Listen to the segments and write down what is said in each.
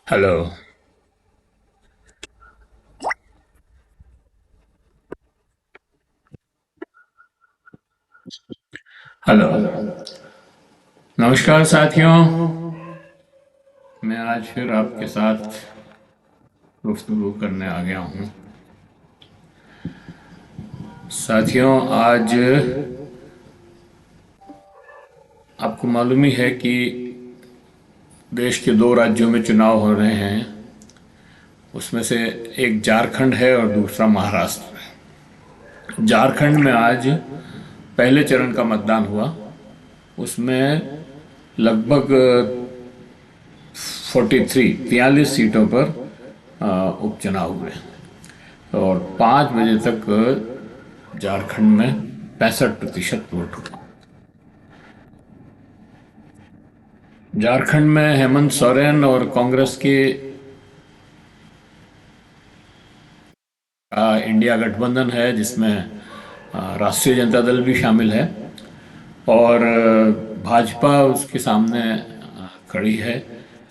Hello. Hello. नमस्कार साथियों। मैं आज फिर आपके साथ गुफ्तगू करने आ गया हूँ। साथियों, आज आपको मालूम ही है कि देश के दो राज्यों में चुनाव हो रहे हैं। उसमें से एक झारखंड है और दूसरा महाराष्ट्र है। झारखंड में आज पहले चरण का मतदान हुआ। उसमें लगभग 43 सीटों पर उपचुनाव हुए और 5 बजे तक झारखंड में 65% वोट हुआ। झारखंड में हेमंत सोरेन और कांग्रेस की इंडिया गठबंधन है, जिसमें राष्ट्रीय जनता दल भी शामिल है और भाजपा उसके सामने खड़ी है।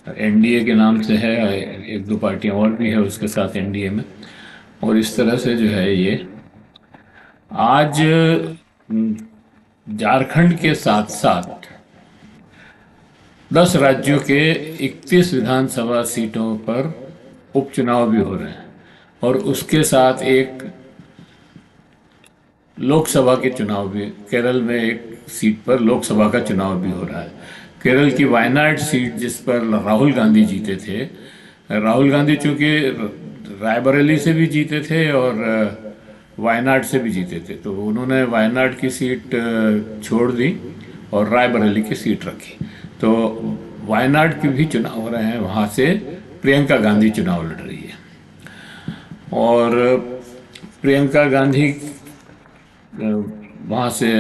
एनडीए के नाम से है, एक दो पार्टियां और भी है उसके साथ एनडीए में। और इस तरह से जो है ये आज झारखंड के साथ साथ 10 राज्यों के 31 विधानसभा सीटों पर उपचुनाव भी हो रहे हैं और उसके साथ एक लोकसभा के चुनाव भी। केरल में एक सीट पर लोकसभा का चुनाव भी हो रहा है। केरल की वायनाड सीट, जिस पर राहुल गांधी जीते थे। राहुल गांधी चूंकि रायबरेली से भी जीते थे और वायनाड से भी जीते थे, तो उन्होंने वायनाड की सीट छोड़ दी और रायबरेली की सीट रखी। तो वायनाड के भी चुनाव हो रहे हैं, वहाँ से प्रियंका गांधी चुनाव लड़ रही है और प्रियंका गांधी वहाँ से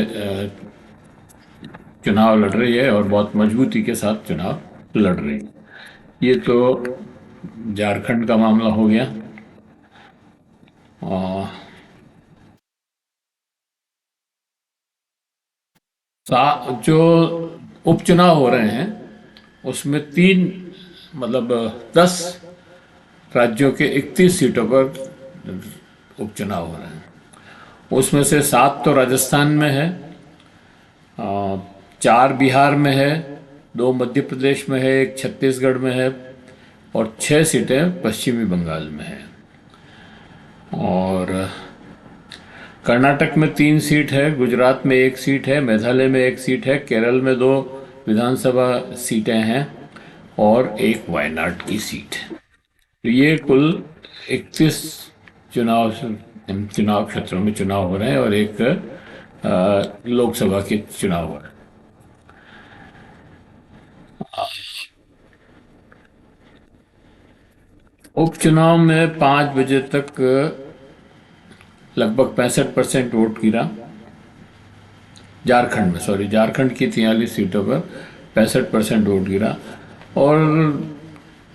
चुनाव लड़ रही है और बहुत मजबूती के साथ चुनाव लड़ रही है। ये तो झारखंड का मामला हो गया। और जो उपचुनाव हो रहे हैं उसमें तीन, मतलब 10 राज्यों के 31 सीटों पर उपचुनाव हो रहे हैं। उसमें से 7 तो राजस्थान में है, 4 बिहार में है, 2 मध्य प्रदेश में है, एक छत्तीसगढ़ में है और 6 सीटें पश्चिमी बंगाल में है। और कर्नाटक में 3 सीट है, गुजरात में 1 सीट है, मेघालय में 1 सीट है, केरल में 2 विधानसभा सीटें हैं और एक वायनाड की सीट है। तो ये कुल 31 चुनाव चुनाव क्षेत्रों में चुनाव हो रहे हैं और एक लोकसभा के चुनाव हो रहे हैं। उपचुनाव में 5 बजे तक लगभग 65% वोट गिरा। झारखंड में, सॉरी, झारखंड की 43 सीटों पर 65% वोट गिरा और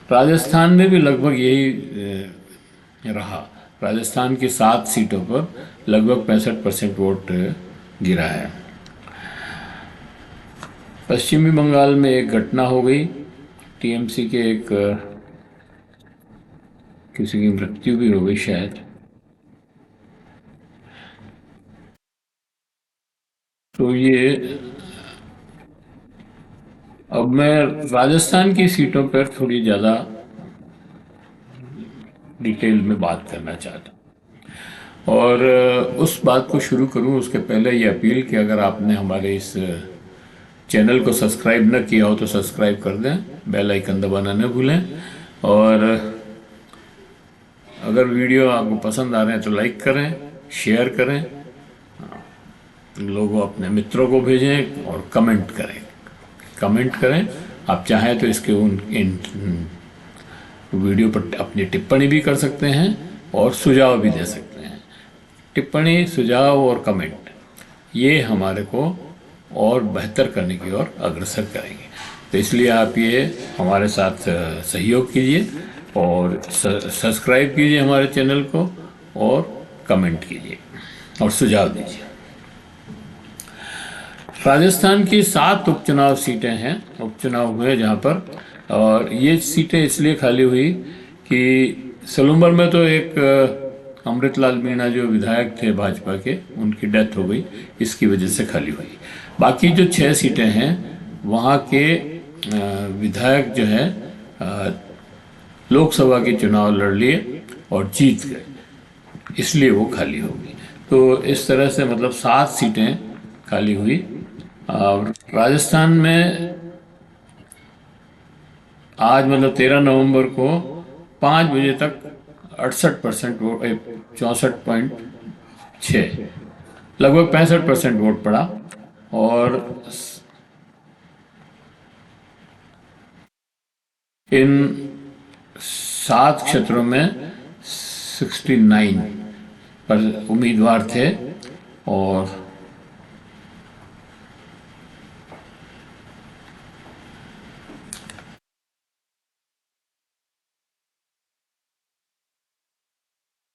राजस्थान में भी लगभग यही रहा। राजस्थान की 7 सीटों पर लगभग 65% वोट गिरा है। पश्चिमी बंगाल में एक घटना हो गई, टीएमसी के एक किसी की मृत्यु भी हो गई शायद। तो ये अब मैं राजस्थान की सीटों पर थोड़ी ज़्यादा डिटेल में बात करना चाहता हूँ और उस बात को शुरू करूँ उसके पहले ये अपील कि अगर आपने हमारे इस चैनल को सब्सक्राइब न किया हो तो सब्सक्राइब कर दें, बेल आइकन दबाना न भूलें और अगर वीडियो आपको पसंद आ रहे हैं तो लाइक करें, शेयर करें, लोगों अपने मित्रों को भेजें और कमेंट करें। कमेंट करें, आप चाहें तो इसके उन इन वीडियो पर अपनी टिप्पणी भी कर सकते हैं और सुझाव भी दे सकते हैं। टिप्पणी, सुझाव और कमेंट ये हमारे को और बेहतर करने की ओर अग्रसर करेंगे। तो इसलिए आप ये हमारे साथ सहयोग कीजिए और सब्सक्राइब कीजिए हमारे चैनल को और कमेंट कीजिए और सुझाव दीजिए। राजस्थान की 7 उपचुनाव सीटें हैं, उपचुनाव हुए, जहाँ पर और ये सीटें इसलिए खाली हुई कि सलूम्बर में तो एक अमृतलाल मीणा जो विधायक थे भाजपा के, उनकी डेथ हो गई, इसकी वजह से खाली हुई। बाकी जो 6 सीटें हैं वहाँ के विधायक जो है लोकसभा के चुनाव लड़ लिए और जीत गए, इसलिए वो खाली हो गई। तो इस तरह से मतलब 7 सीटें खाली हुई। और राजस्थान में आज मतलब 13 नवंबर को 5 बजे तक 68% वोट, 64.6, लगभग 65% वोट पड़ा। और इन 7 क्षेत्रों में 69 पर उम्मीदवार थे। और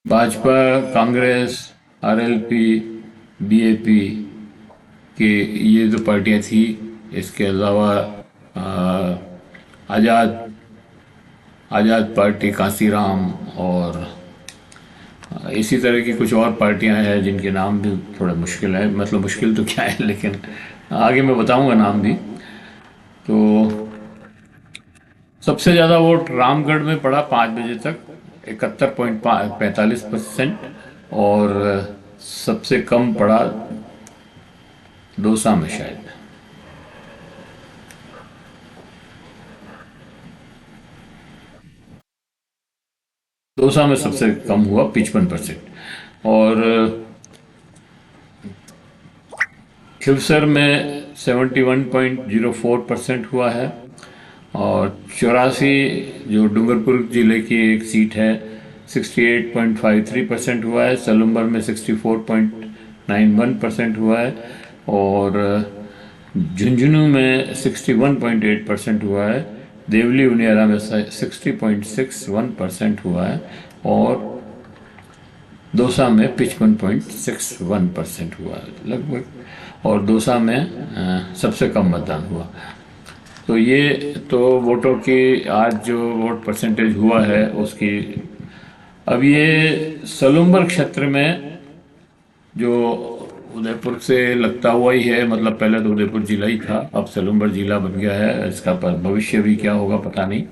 भाजपा, कांग्रेस, आरएलपी, बीएपी के ये जो पार्टियां थी, इसके अलावा आज़ाद आज़ाद पार्टी कांसीराम, और इसी तरह की कुछ और पार्टियां हैं जिनके नाम भी थोड़ा मुश्किल है, मतलब मुश्किल तो क्या है, लेकिन आगे मैं बताऊंगा नाम भी। तो सबसे ज़्यादा वोट रामगढ़ में पड़ा 5 बजे तक, 71.45%। और सबसे कम पड़ा दौसा में शायद। दौसा में सबसे कम हुआ 55%। और खिवसर में 71.04% हुआ है। और 84 जो डूंगरपुर जिले की एक सीट है, 68.53% हुआ है। सलूम्बर में 64.91% हुआ है। और झुंझुनू में 61.8% हुआ है। देवली उनियारा में 60.61% हुआ है। और दौसा में 55.61% हुआ है लगभग। और दौसा में सबसे कम मतदान हुआ। तो ये तो वोटों की आज जो वोट परसेंटेज हुआ है उसकी। अब ये सलूम्बर क्षेत्र में जो उदयपुर से लगता हुआ ही है, मतलब पहले तो उदयपुर जिला ही था, अब सलूम्बर जिला बन गया है। इसका भविष्य भी क्या होगा पता नहीं,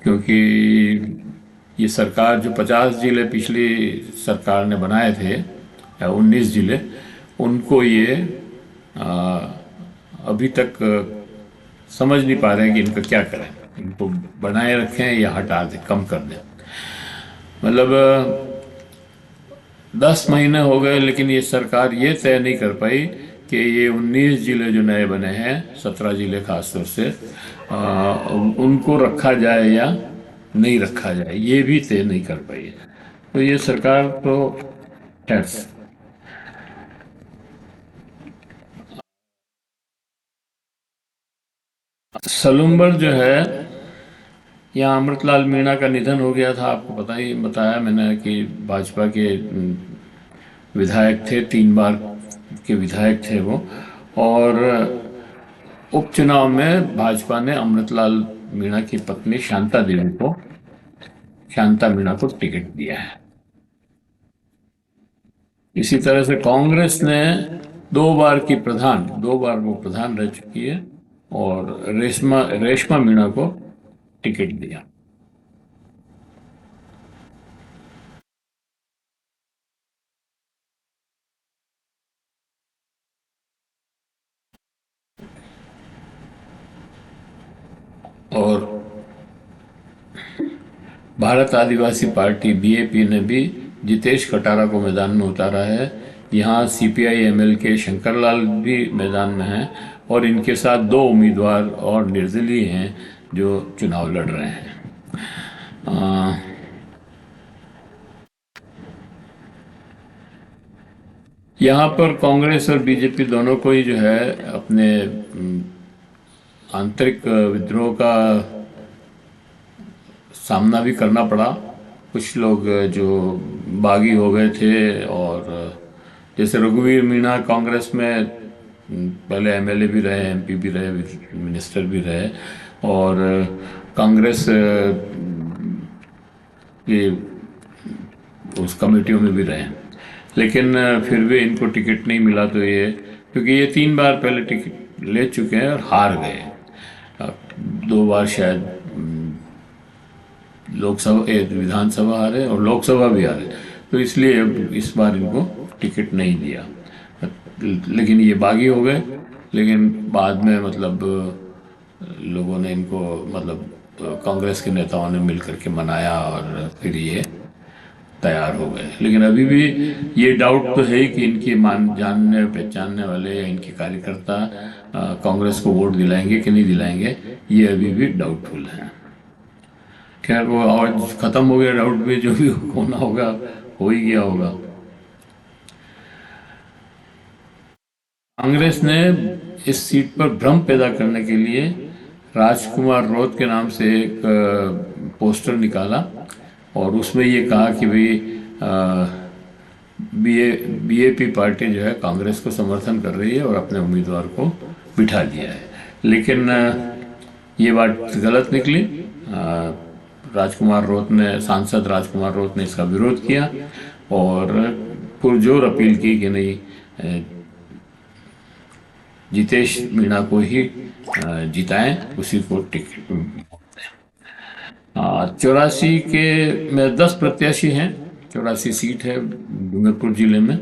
क्योंकि ये सरकार जो 50 जिले पिछली सरकार ने बनाए थे, या 19 जिले, उनको ये आ, अभी तक समझ नहीं पा रहे हैं कि इनका क्या करें, इनको बनाए रखें या हटा दें, कम कर दें। मतलब 10 महीने हो गए, लेकिन ये सरकार ये तय नहीं कर पाई कि ये 19 जिले जो नए बने हैं, 17 जिले खासतौर से, उनको रखा जाए या नहीं रखा जाए, ये भी तय नहीं कर पाई है। तो ये सरकार तो खैर। सलूम्बर जो है, यहाँ अमृतलाल मीणा का निधन हो गया था, आपको पता ही बताया मैंने कि भाजपा के विधायक थे, 3 बार के विधायक थे वो। और उपचुनाव में भाजपा ने अमृतलाल मीणा की पत्नी शांता मीणा को टिकट दिया है। इसी तरह से कांग्रेस ने 2 बार वो प्रधान रह चुकी है, और रेशमा रेशमा मीणा को टिकट दिया। और भारत आदिवासी पार्टी बीएपी ने भी जितेश कटारा को मैदान में उतारा है। यहाँ सीपीआई एमएल के शंकरलाल भी मैदान में हैं, और इनके साथ 2 उम्मीदवार और निर्दलीय हैं जो चुनाव लड़ रहे हैं। यहाँ पर कांग्रेस और बीजेपी दोनों को ही जो है अपने आंतरिक विद्रोह का सामना भी करना पड़ा। कुछ लोग जो बागी हो गए थे, और जैसे रघुवीर मीणा कांग्रेस में पहले एमएलए भी रहे, एमपी भी रहे, मिनिस्टर भी रहे, और कांग्रेस के उस कमेटियों में भी रहे हैं। लेकिन फिर भी इनको टिकट नहीं मिला, तो ये क्योंकि ये 3 बार पहले टिकट ले चुके हैं और हार गए। अ, 2 बार शायद लोकसभा विधानसभा हारे और लोकसभा भी हारे, तो इसलिए अब इस बार इनको टिकट नहीं दिया। लेकिन ये बागी हो गए। लेकिन बाद में मतलब लोगों ने इनको मतलब कांग्रेस के नेताओं ने मिलकर के मनाया और फिर ये तैयार हो गए। लेकिन अभी भी ये डाउट तो है ही कि इनके मान जानने पहचानने वाले या इनके कार्यकर्ता कांग्रेस को वोट दिलाएंगे कि नहीं दिलाएंगे, ये अभी भी डाउटफुल है। खैर वो और खत्म हो गया डाउट भी, जो भी होना होगा हो ही गया होगा। कांग्रेस ने इस सीट पर भ्रम पैदा करने के लिए राजकुमार रोत के नाम से एक पोस्टर निकाला और उसमें ये कहा कि भाई बीएपी पार्टी जो है कांग्रेस को समर्थन कर रही है और अपने उम्मीदवार को बिठा दिया है। लेकिन ये बात गलत निकली। राजकुमार रोत ने सांसद राजकुमार रोत ने इसका विरोध किया और पुरजोर अपील की कि नहीं, जितेश मीणा को ही जिताएं, उसी को टिकट। 84 के में 10 प्रत्याशी हैं, 84 सीट है डूंगरपुर जिले में।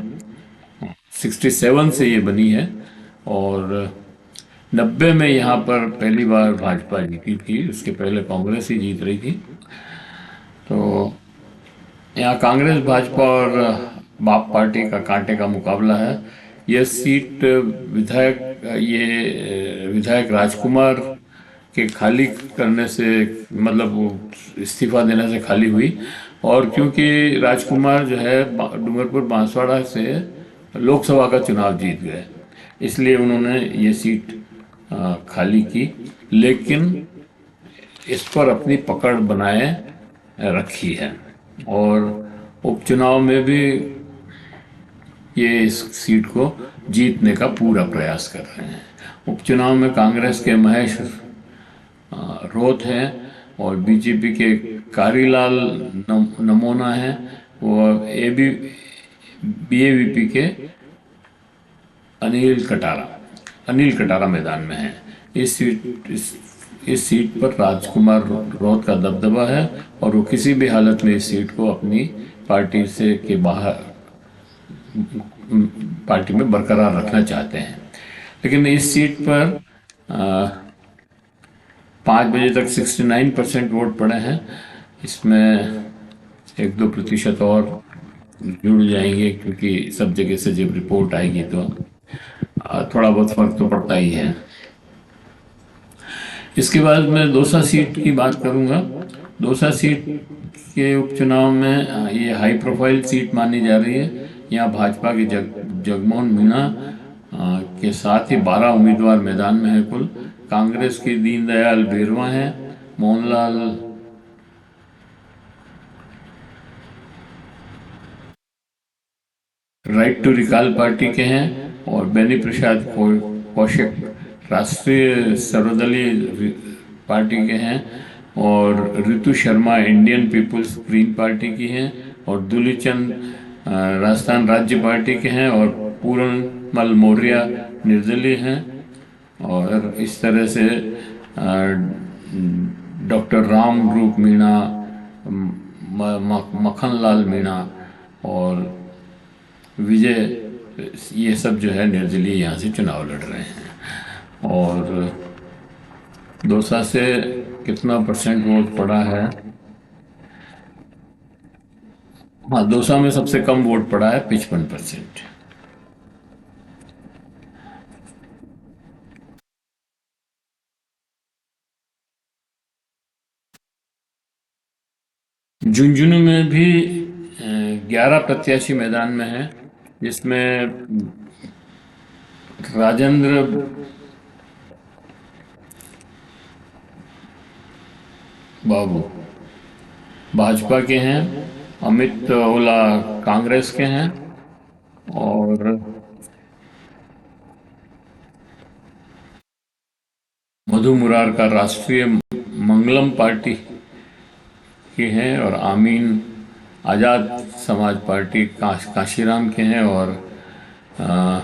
67 से ये बनी है और 90 में यहाँ पर पहली बार भाजपा जीती थी, उसके पहले कांग्रेस ही जीत रही थी। तो यहाँ कांग्रेस भाजपा और बाप पार्टी का कांटे का मुकाबला है। यह सीट विधायक राजकुमार के खाली करने से, मतलब वो इस्तीफा देने से खाली हुई। और क्योंकि राजकुमार जो है डूंगरपुर बांसवाड़ा से लोकसभा का चुनाव जीत गए, इसलिए उन्होंने ये सीट खाली की। लेकिन इस पर अपनी पकड़ बनाए रखी है और उपचुनाव में भी ये इस सीट को जीतने का पूरा प्रयास कर रहे हैं। उपचुनाव में कांग्रेस के महेश रोत हैं और बीजेपी के कारीलाल नमोना हैं, वो बीएवीपी के अनिल कटारा मैदान में हैं। इस सीट पर राजकुमार रोत का दबदबा है और वो किसी भी हालत में इस सीट को अपनी पार्टी से के बाहर पार्टी में बरकरार रखना चाहते हैं। लेकिन इस सीट पर 5 बजे तक 69% वोट पड़े हैं। इसमें 1-2% और जुड़ जाएंगे, क्योंकि सब जगह से जब रिपोर्ट आएगी तो थोड़ा बहुत फर्क तो पड़ता ही है। इसके बाद मैं दौसा सीट की बात करूंगा। दौसा सीट के उपचुनाव में ये हाई प्रोफाइल सीट मानी जा रही है। यहाँ भाजपा के जगमोहन मीणा के साथ ही 12 उम्मीदवार मैदान में हैं कुल। कांग्रेस के दीनदयाल बेरवा हैं, Mohanlal right to recall party के हैं और बेनी प्रसाद कौशिक राष्ट्रीय सर्वदलीय पार्टी के हैं और Ritu Sharma Indian People's green party की हैं और दुलीचंद राजस्थान राज्य पार्टी के हैं और पूरनमल मौर्य निर्दलीय हैं। और इस तरह से डॉक्टर राम रूप मीणा, मक्खनलाल मीणा और विजय, ये सब जो है निर्दलीय यहाँ से चुनाव लड़ रहे हैं। और दौसा से कितना परसेंट वोट पड़ा है? हाँ, दौसा में सबसे कम वोट पड़ा है, 55%। झुंझुनू में भी 11 प्रत्याशी मैदान में हैं, जिसमें राजेंद्र बाबू भाजपा के हैं, अमित ओला कांग्रेस के हैं और मधु मुरार का राष्ट्रीय मंगलम पार्टी के हैं, और आमीन आज़ाद समाज पार्टी काशीराम के हैं, और अ,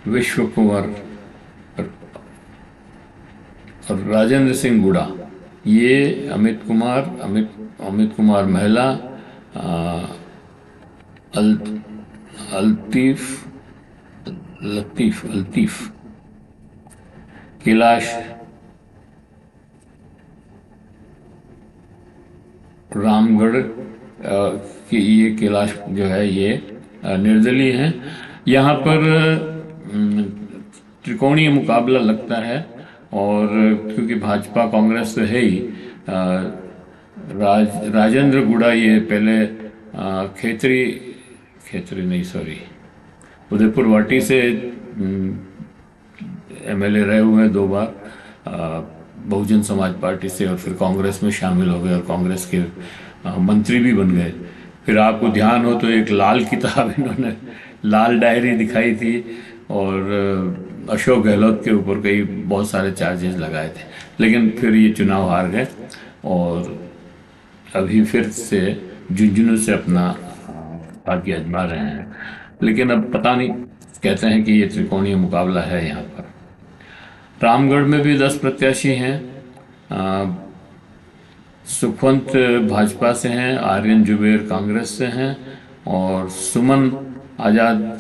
विश्व कुंवर और राजेंद्र सिंह गुड़ा, ये अमित कुमार महिला, अल, अल्तीफ कैलाश रामगढ़ कि ये कैलाश जो है ये निर्दलीय हैं। यहाँ पर त्रिकोणीय मुकाबला लगता है, और क्योंकि भाजपा कांग्रेस तो है ही, राजेंद्र गुड़ा ये पहले खेतरी नहीं, सॉरी, उदयपुर वाटी से एमएलए रहे हुए हैं 2 बार, बहुजन समाज पार्टी से, और फिर कांग्रेस में शामिल हो गए और कांग्रेस के मंत्री भी बन गए। फिर आपको ध्यान हो तो एक लाल किताब इन्होंने, लाल डायरी दिखाई थी, और अशोक गहलोत के ऊपर कई बहुत सारे चार्जेस लगाए थे, लेकिन फिर ये चुनाव हार गए, और अभी फिर से झुंझुनू से अपना भाग्य आजमा रहे हैं। लेकिन अब पता नहीं, कहते हैं कि ये त्रिकोणीय मुकाबला है यहाँ पर। रामगढ़ में भी 10 प्रत्याशी हैं। सुखवंत भाजपा से हैं, आर्यन जुबेर कांग्रेस से हैं, और सुमन आज़ाद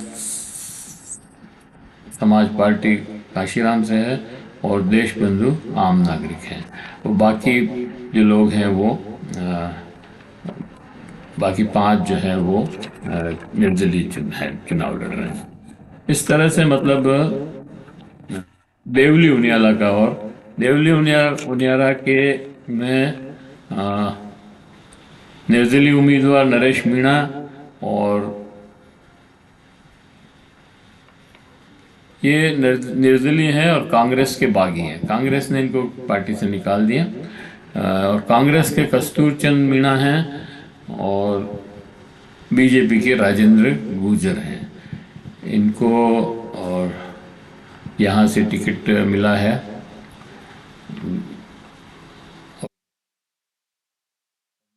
समाज पार्टी काशीराम से है, और देश बंधु आम नागरिक हैं। और बाकी जो लोग हैं वो बाकी 5 जो है वो निर्दलीय चुनाव लड़ रहे हैं। इस तरह से मतलब देवली उनियाला का, और देवली उनियारा के में निर्दलीय उम्मीदवार नरेश मीणा और ये निर्दलीय हैं और कांग्रेस के बागी हैं। कांग्रेस ने इनको पार्टी से निकाल दिया, और कांग्रेस के कस्तूर चंद मीणा हैं और बीजेपी के राजेंद्र गुर्जर हैं। इनको और यहाँ से टिकट मिला है।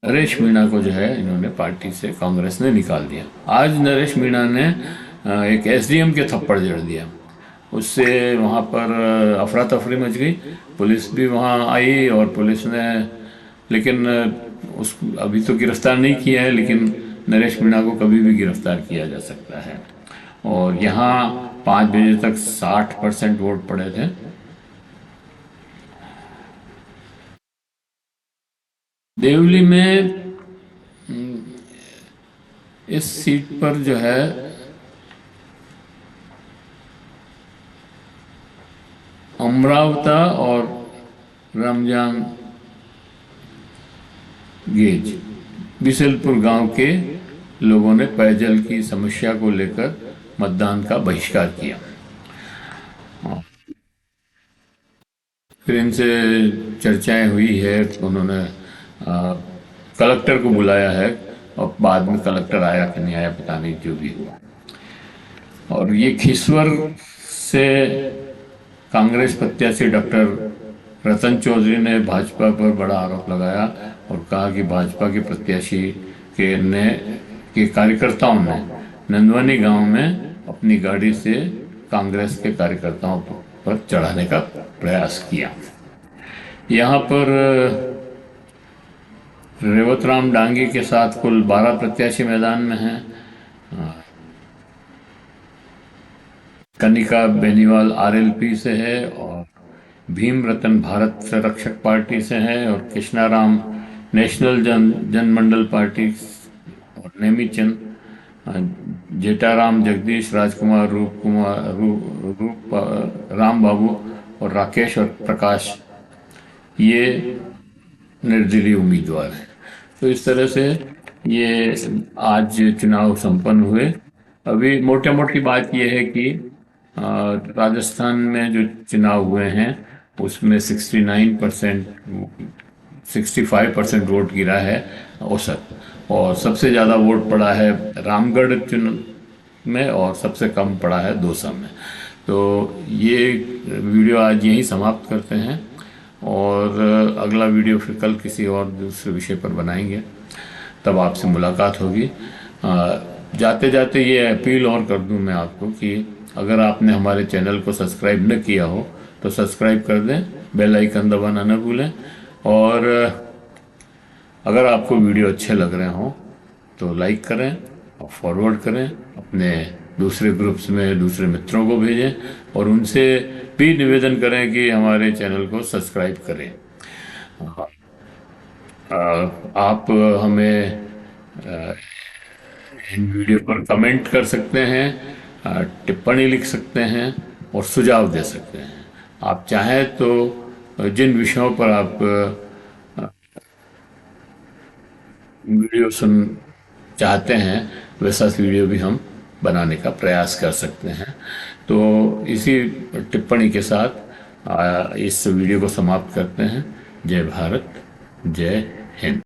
नरेश मीणा को जो है इन्होंने पार्टी से, कांग्रेस ने निकाल दिया। आज नरेश मीणा ने एक एसडीएम के थप्पड़ जड़ दिया, उससे वहाँ पर अफरा तफरी मच गई। पुलिस भी वहाँ आई, और पुलिस ने, लेकिन उस अभी तो गिरफ्तार नहीं किया है, लेकिन नरेश मीणा को कभी भी गिरफ्तार किया जा सकता है। और यहाँ 5 बजे तक 60% वोट पड़े थे। देवली में इस सीट पर जो है अमरावता और रमजान गेज बिसलपुर गांव के लोगों ने पेयजल की समस्या को लेकर मतदान का बहिष्कार किया। फिर इनसे चर्चाएं हुई है, उन्होंने कलेक्टर को बुलाया है, और बाद में कलेक्टर आया कि नहीं आया पता नहीं, जो भी हुआ। और ये खिसवर से कांग्रेस प्रत्याशी डॉक्टर रतन चौधरी ने भाजपा पर बड़ा आरोप लगाया और कहा कि भाजपा के प्रत्याशी के कार्यकर्ताओं ने नंदवानी गांव में अपनी गाड़ी से कांग्रेस के कार्यकर्ताओं पर चढ़ाने का प्रयास किया। यहाँ पर रेवतराम डांगी के साथ कुल 12 प्रत्याशी मैदान में हैं। कनिका बेनीवाल आरएलपी से है, और भीम रतन भारत संरक्षक पार्टी से है, और कृष्णाराम नेशनल जनमंडल पार्टी, और नेमीचंद जेठाराम जगदीश राजकुमार रूप राम बाबू और राकेश और प्रकाश ये निर्दलीय उम्मीदवार हैं। तो इस तरह से ये आज चुनाव संपन्न हुए। अभी मोटी बात यह है कि राजस्थान में जो चुनाव हुए हैं उसमें 65% वोट गिरा है औसत, और सबसे ज़्यादा वोट पड़ा है रामगढ़ में, और सबसे कम पड़ा है दौसा में। तो ये वीडियो आज यहीं समाप्त करते हैं, और अगला वीडियो फिर कल किसी और दूसरे विषय पर बनाएंगे, तब आपसे मुलाकात होगी। जाते जाते ये अपील और कर दूं मैं आपको कि अगर आपने हमारे चैनल को सब्सक्राइब न किया हो तो सब्सक्राइब कर दें, बेल आइकन दबाना न भूलें, और अगर आपको वीडियो अच्छे लग रहे हों तो लाइक करें और फॉरवर्ड करें, अपने दूसरे ग्रुप्स में दूसरे मित्रों को भेजें, और उनसे भी निवेदन करें कि हमारे चैनल को सब्सक्राइब करें। आप हमें इन वीडियो पर कमेंट कर सकते हैं, टिप्पणी लिख सकते हैं और सुझाव दे सकते हैं। आप चाहें तो जिन विषयों पर आप वीडियो सुन चाहते हैं वैसा वीडियो भी हम बनाने का प्रयास कर सकते हैं। तो इसी टिप्पणी के साथ इस वीडियो को समाप्त करते हैं। जय भारत, जय हिंद।